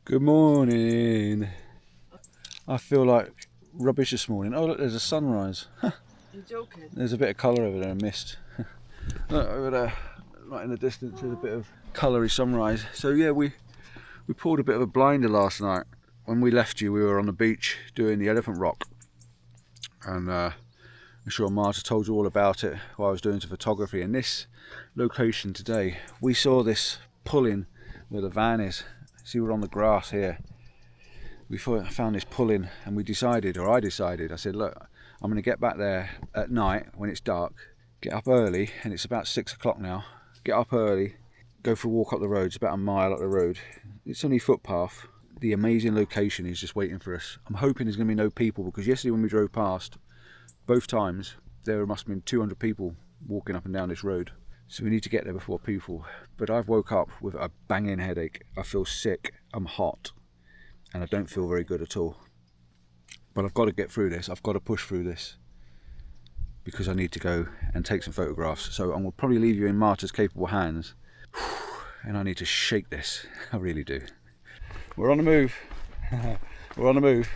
Good morning. I feel like rubbish this morning. Oh look, there's a sunrise. You're joking? There's a bit of colour over there and mist. Look over there, right in the distance, there's a bit of coloury sunrise. So yeah, we pulled a bit of a blinder last night. When we left you, we were on the beach doing the Elephant Rock. And I'm sure Marta told you all about it while I was doing some photography. And this location today, we saw this pull-in where the van is. See, we're on the grass here. We found this pull-in and I decided, I said, look, I'm going to get back there at night when it's dark, get up early, and it's about 6 o'clock now. Get up early, go for a walk up the road. It's about a mile up the road. It's only footpath. The amazing location is just waiting for us. I'm hoping there's going to be no people, because yesterday when we drove past, both times, there must have been 200 people walking up and down this road. So we need to get there before people. But I've woke up with a banging headache. I feel sick, I'm hot, and I don't feel very good at all. But I've got to get through this. I've got to push through this, because I need to go and take some photographs. So I will probably leave you in Marta's capable hands. And I need to shake this. I really do. We're on the move. We're on the move.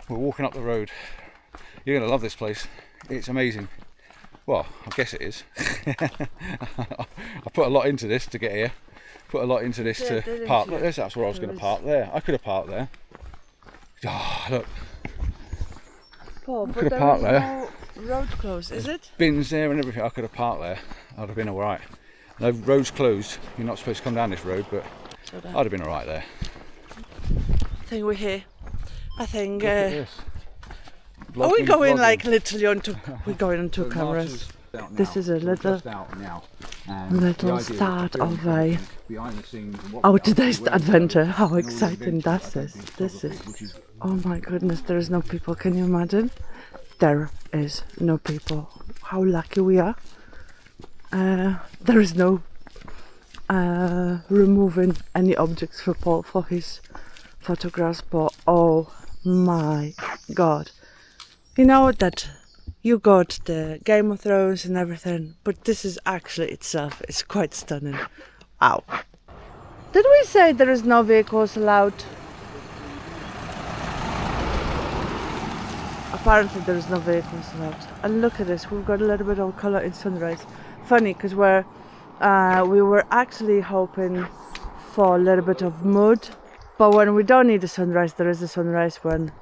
We're walking up the road. You're going to love this place. It's amazing. Well, I guess it is. I put a lot into this to get here. Put a lot into this to park. Look, that's where I was going to park there. I could have parked there. Oh, look. Paul, I but could have there parked is there. no road closed, is it? Bins there and everything. I could have parked there. I'd have been all right. No, road's closed. You're not supposed to come down this road, but I'd have been all right there. I think we're here. I think. Look at this. Are we going Vlogging. like literally onto? We're going onto cameras. This is a little start of a today's adventure. How exciting this is! This is. Oh my goodness! There is no people. Can you imagine? There is no people. How lucky we are. There is no removing any objects for Paul for his photographs, but oh my god. You know that you got the Game of Thrones and everything, but this is actually itself, it's quite stunning. Wow. Did we say there is no vehicles allowed? Apparently there is no vehicles allowed. And look at this, we've got a little bit of colour in sunrise. Funny, because we were actually hoping for a little bit of mood, but when we don't need a sunrise, there is a sunrise. When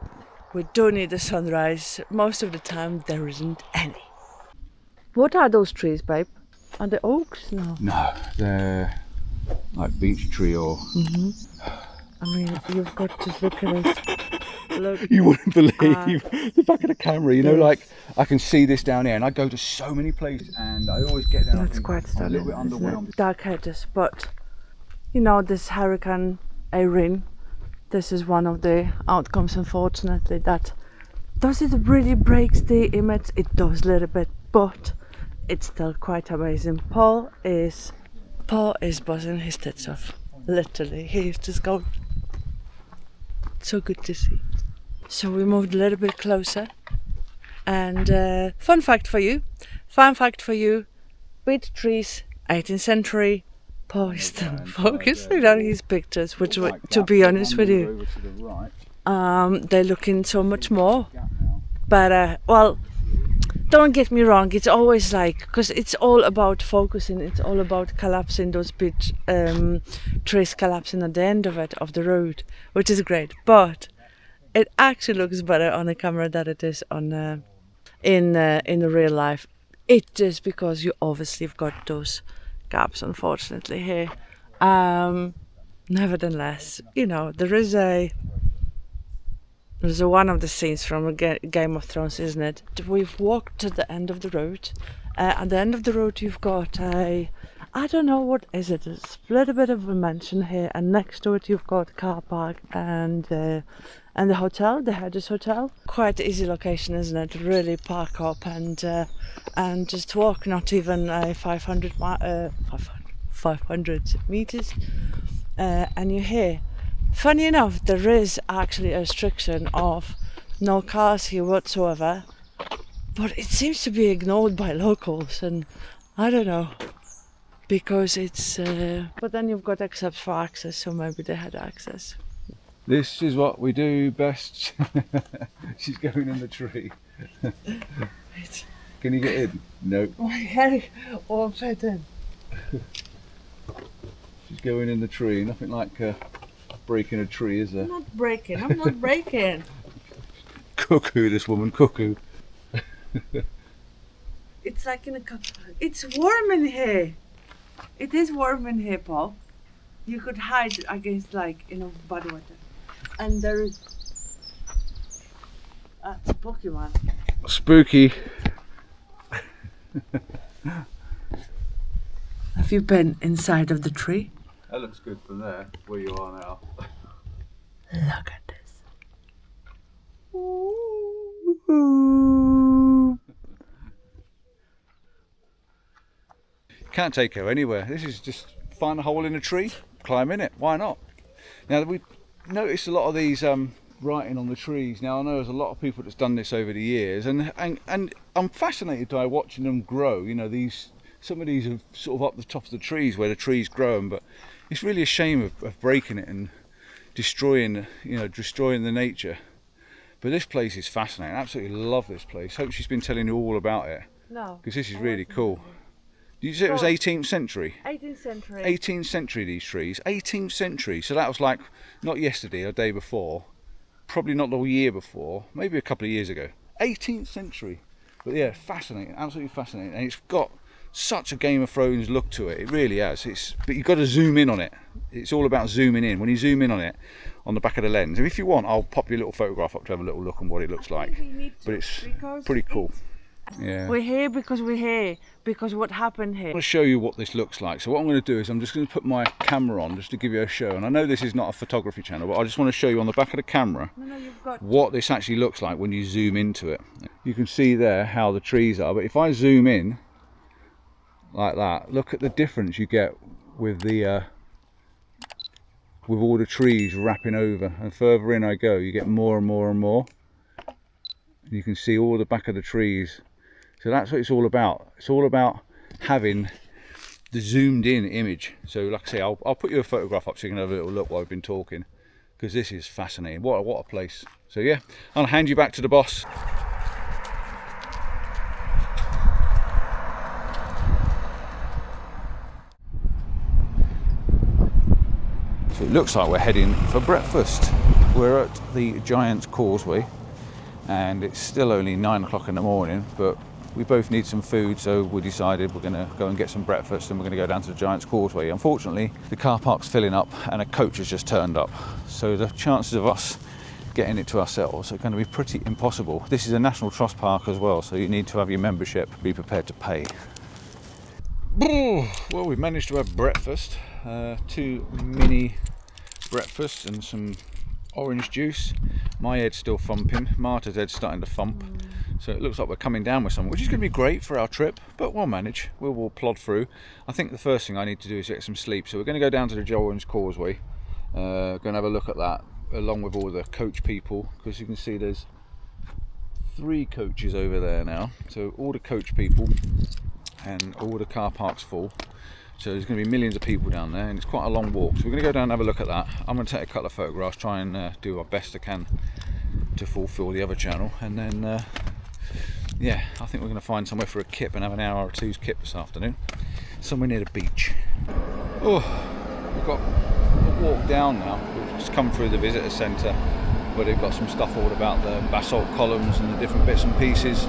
we do need a sunrise, most of the time there isn't any. What are those trees, babe? Are they oaks? No. No, they're like beech tree or... I mean, you've got to look at this. Look. You wouldn't believe the back of the camera, you know, like I can see this down here and I go to so many places and I always get down. That's quite stunning, a little bit underwhelmed. Dark Hedges, but you know, this Hurricane Irene, this is one of the outcomes, unfortunately, that does it really breaks the image. It does a little bit, but it's still quite amazing. Paul is buzzing his tits off, literally. He's just going, so good to see. So we moved a little bit closer, and fun fact for you, beech trees, 18th century. Paul is still focusing on his pictures, which, to be honest with you, they're looking so much more better. Well, don't get me wrong, it's always like, because it's all about focusing, it's all about collapsing those beech trees, collapsing at the end of the road, which is great, but it actually looks better on a camera than it is on in the real life. It's just because you obviously have got those gaps, unfortunately, here. Nevertheless, you know, there's one of the scenes from Game of Thrones, isn't it? We've walked to the end of the road. At the end of the road, you've got I don't know what is it. It's a little bit of a mansion here, and next to it you've got car park and the hotel, the Hedges Hotel. Quite easy location, isn't it? Really park up and just walk. Not even 500 meters, and you're here. Funny enough, there is actually a restriction of no cars here whatsoever, but it seems to be ignored by locals, and I don't know, because it's but then you've got except for access, so maybe they had access. This is what we do best. She's going in the tree. Can you get in? No. My hair all flattened. She's going in the tree. Nothing like breaking a tree, is there? I'm not breaking. I'm not breaking. Cuckoo, this woman, cuckoo. It's like in a cup. It's warm in here. It is warm in here, Paul. You could hide against body water. And there is spooky one. Spooky. Have you been inside of the tree? That looks good from there, where you are now. Look at this. Can't take her anywhere. This is just find a hole in a tree, climb in it. Why not? Now we noticed a lot of these writing on the trees. Now I know there's a lot of people that's done this over the years, and I'm fascinated by watching them grow. You know, some of these are sort of up the top of the trees where the trees grow them, but it's really a shame of breaking it and destroying the nature. But this place is fascinating. I absolutely love this place. Hope she's been telling you all about it. No. Because this is really cool. Did you say it was 18th century? 18th century. 18th century, these trees. 18th century. So that was like, not yesterday or day before. Probably not the year before. Maybe a couple of years ago. 18th century. But yeah, fascinating. Absolutely fascinating. And it's got such a Game of Thrones look to it. It really has. But you've got to zoom in on it. It's all about zooming in. When you zoom in on it, on the back of the lens. And if you want, I'll pop you a little photograph up to have a little look on what it looks like. But it's pretty cool. Yeah. We're here because what happened here. I want to show you what this looks like. So what I'm going to do is I'm just going to put my camera on just to give you a show. And I know this is not a photography channel, but I just want to show you on the back of the camera what this actually looks like when you zoom into it. You can see there how the trees are, but if I zoom in like that, look at the difference you get with the with all the trees wrapping over. And further in I go, you get more and more and more. You can see all the back of the trees. So that's what it's all about. It's all about having the zoomed in image. So like I say, I'll put you a photograph up so you can have a little look while I've been talking, because this is fascinating. What a place. So yeah, I'll hand you back to the boss. So it looks like we're heading for breakfast. We're at the Giant's Causeway and it's still only 9 o'clock in the morning, but we both need some food, so we decided we're going to go and get some breakfast and we're going to go down to the Giant's Causeway. Unfortunately, the car park's filling up and a coach has just turned up, so the chances of us getting it to ourselves are going to be pretty impossible. This is a National Trust park as well, so you need to have your membership, be prepared to pay. Well, we've managed to have breakfast, 2 mini breakfasts and some orange juice. My head's still thumping, Marta's head's starting to thump, so it looks like we're coming down with something, which is going to be great for our trip, but we'll manage. We'll plod through. I think the first thing I need to do is get some sleep, so we're going to go down to the Giant's Causeway, going to have a look at that along with all the coach people, because you can see there's 3 coaches over there now, so all the coach people and all the car parks full. So there's going to be millions of people down there, and it's quite a long walk. So we're going to go down and have a look at that. I'm going to take a couple of photographs, try and do our best I can to fulfil the other channel, and then yeah, I think we're going to find somewhere for a kip and have an hour or two's kip this afternoon, somewhere near the beach. Oh, we've got a walk down now. We've just come through the visitor centre where they've got some stuff all about the basalt columns and the different bits and pieces.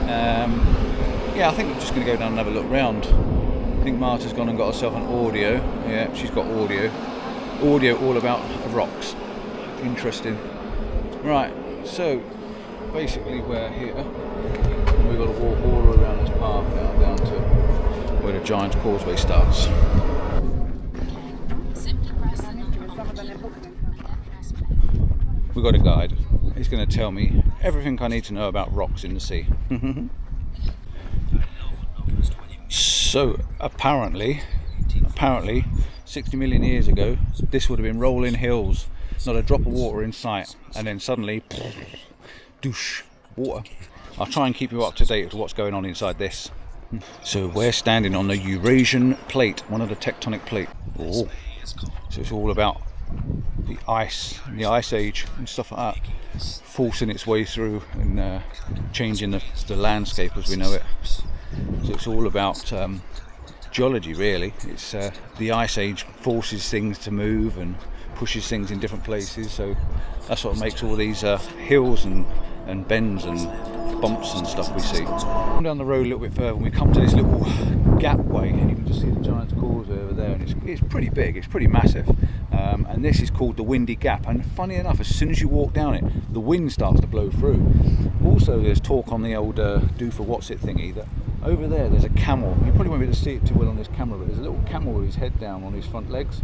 Yeah, I think we're just going to go down and have a look round. I think Marta's gone and got herself an audio. Yeah, she's got audio all about rocks. Interesting. Right, so basically we're here and we've got to walk all around this park now down to where the Giant's Causeway starts. We've got a guide. He's going to tell me everything I need to know about rocks in the sea. So apparently 60 million years ago this would have been rolling hills, not a drop of water in sight, and then suddenly douche, water. I'll try and keep you up to date with what's going on inside this. So we're standing on the Eurasian plate, one of the tectonic plates. Oh. So it's all about the ice age and stuff like that, forcing its way through and changing the landscape as we know it. So it's all about geology, really. It's the ice age forces things to move and pushes things in different places, so that's what makes all these hills and bends and bumps and stuff we see. Come down the road a little bit further and we come to this little gapway, and you can just see the Giant's Causeway over there, and it's pretty big, it's pretty massive, and this is called the Windy Gap, and funny enough, as soon as you walk down it, the wind starts to blow through. Also, there's talk on the old do for what's it thingy that over there's a camel. You probably won't be able to see it too well on this camera, but there's a little camel with his head down on his front legs,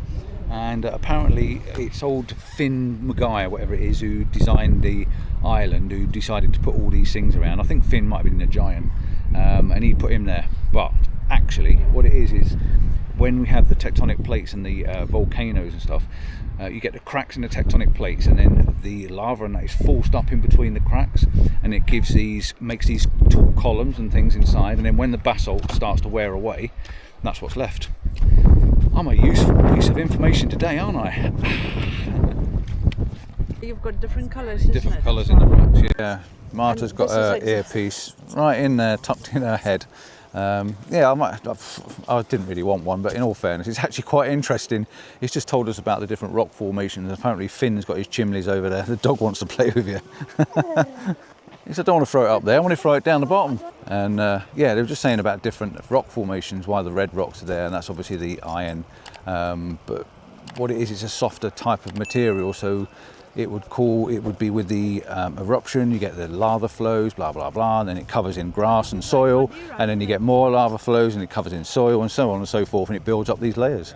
and apparently it's old Finn Mackay, whatever it is, who designed the island, who decided to put all these things around. I think Finn might have been a giant, and he put him there. But actually what it is when we have the tectonic plates and the volcanoes and stuff, you get the cracks in the tectonic plates, and then the lava and that is forced up in between the cracks, and it makes these tall columns and things inside, and then when the basalt starts to wear away, that's what's left. I'm a useful piece of information today, aren't I? You've got different colours, different colours in the rocks, yeah. Marta's got her earpiece right in there, tucked in her head. Yeah, I didn't really want one, but in all fairness, it's actually quite interesting. He's just told us about the different rock formations. Apparently Finn's got his chimneys over there. The dog wants to play with you. He said, I don't want to throw it up there, I want to throw it down the bottom. And yeah, they were just saying about different rock formations, why the red rocks are there, and that's obviously the iron. But what it is, it's a softer type of material, so it would be with the eruption, you get the lava flows, blah, blah, blah, and then it covers in grass and soil, and then you get more lava flows and it covers in soil and so on and so forth, and it builds up these layers.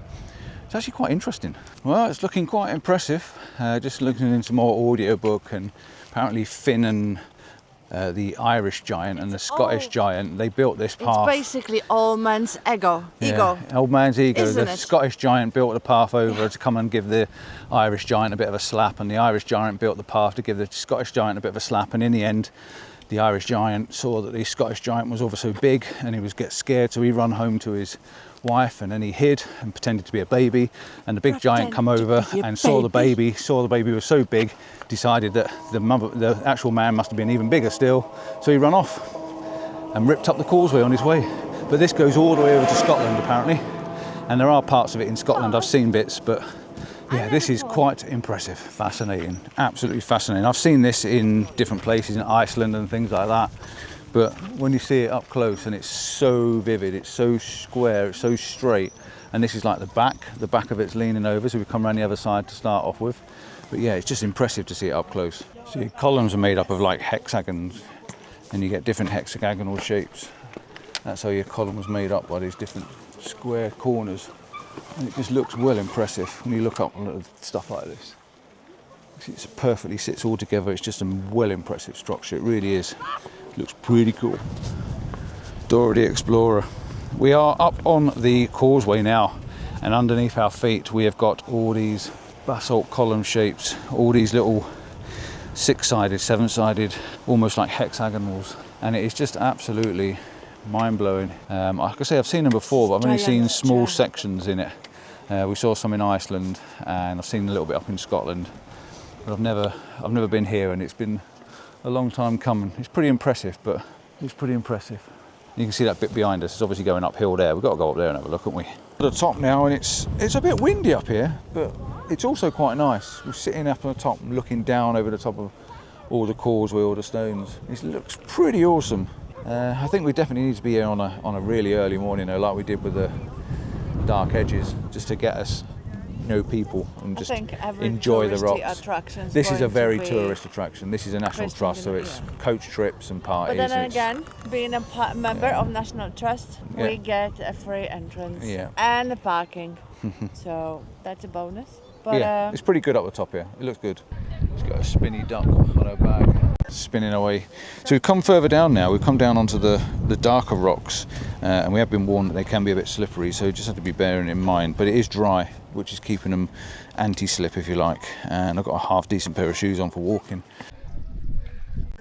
It's actually quite interesting. Well, it's looking quite impressive. Just looking into more audio book, and apparently Finn and the Irish giant and the Scottish giant, they built this path. It's basically old man's ego. Old man's ego. Isn't The it? Scottish giant built the path over to come and give the Irish giant a bit of a slap, and the Irish giant built the path to give the Scottish giant a bit of a slap, and in the end the Irish giant saw that the Scottish giant was also big and he was get scared, so he run home to his wife, and then he hid and pretended to be a baby, and the big giant come over and saw the baby was so big, decided that the actual man must have been even bigger still, so he ran off and ripped up the causeway on his way. But this goes all the way over to Scotland apparently, and there are parts of it in Scotland. I've seen bits, but yeah, this is quite impressive. Fascinating, absolutely fascinating. I've seen this in different places in Iceland and things like that, but when you see it up close, and it's so vivid, it's so square, it's so straight, and this is like the back of it's leaning over, so we come around the other side to start off with. But yeah, it's just impressive to see it up close. So your columns are made up of like hexagons, and you get different hexagonal shapes. That's how your column was made up, by these different square corners, and it just looks well impressive when you look up at stuff like this. It perfectly sits all together. It's just a well impressive structure, it really is. Looks pretty cool. Dora the Explorer. We are up on the causeway now, and underneath our feet we have got all these basalt column shapes, all these little 6-sided, 7-sided, almost like hexagonals, and it is just absolutely mind-blowing. Like I say, I've seen them before, but I've only seen small sections in it. We saw some in Iceland, and I've seen a little bit up in Scotland, but I've never been here, and it's been a long time coming. It's pretty impressive, but it's pretty impressive. You can see that bit behind us. It's obviously going uphill there. We've got to go up there and have a look, haven't we? At the top now, and it's a bit windy up here, but it's also quite nice. We're sitting up on the top, looking down over the top of all the causeway, all the stones. It looks pretty awesome. I think we definitely need to be here on a really early morning, though, like we did with the Dark Hedges, just to get us know people and just enjoy the rocks. This is a very tourist attraction. This is a National Trust, so it's coach trips and parties. But then again, being a member of National Trust, we get a free entrance and a parking. So that's a bonus. But yeah, it's pretty good up the top here. It looks good. It's got a spinny duck on her bag, spinning away. So we've come further down now. We've come down onto the darker rocks, and we have been warned that they can be a bit slippery, so you just have to be bearing in mind. But it is dry, which is keeping them anti-slip, if you like. And I've got a half decent pair of shoes on for walking.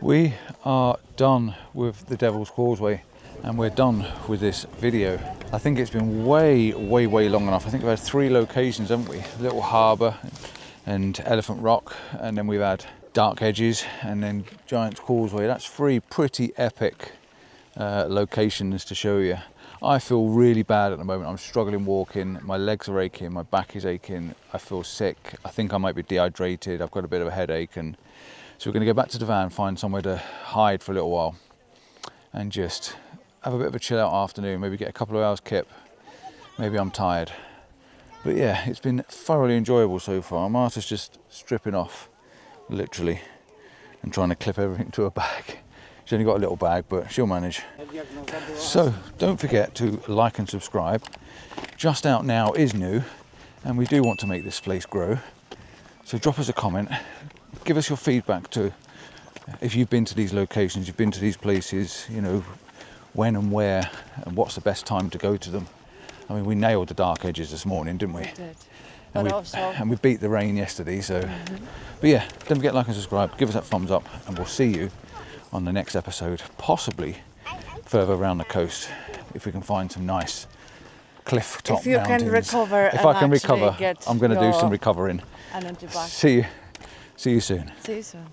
We are done with the Devil's Causeway, and we're done with this video. I think it's been way long enough. I think we've had 3 locations, haven't we? A little harbour, and Elephant Rock, and then we've had Dark Hedges and then Giant's Causeway. That's 3 pretty epic locations to show you. I feel really bad at the moment. I'm struggling walking, my legs are aching, my back is aching, I feel sick, I think I might be dehydrated, I've got a bit of a headache, and so we're going to go back to the van, find somewhere to hide for a little while and just have a bit of a chill out afternoon, maybe get a couple of hours kip. Maybe I'm tired, but yeah, it's been thoroughly enjoyable so far. Marta's just stripping off, literally, and trying to clip everything to a bag. She's only got a little bag, but she'll manage. So don't forget to like and subscribe. Just Out Now is new, and we do want to make this place grow. So drop us a comment, give us your feedback to if you've been to these locations, you've been to these places, you know, when and where, and what's the best time to go to them. I mean, we nailed the Dark Hedges this morning, didn't we? We did. And we beat the rain yesterday, so. But yeah, don't forget to like and subscribe, give us that thumbs up, and we'll see you on the next episode, possibly further around the coast, if we can find some nice cliff top mountains. If you can recover. If I can recover, get I'm going to do some recovering. energy back. See you soon. See you soon.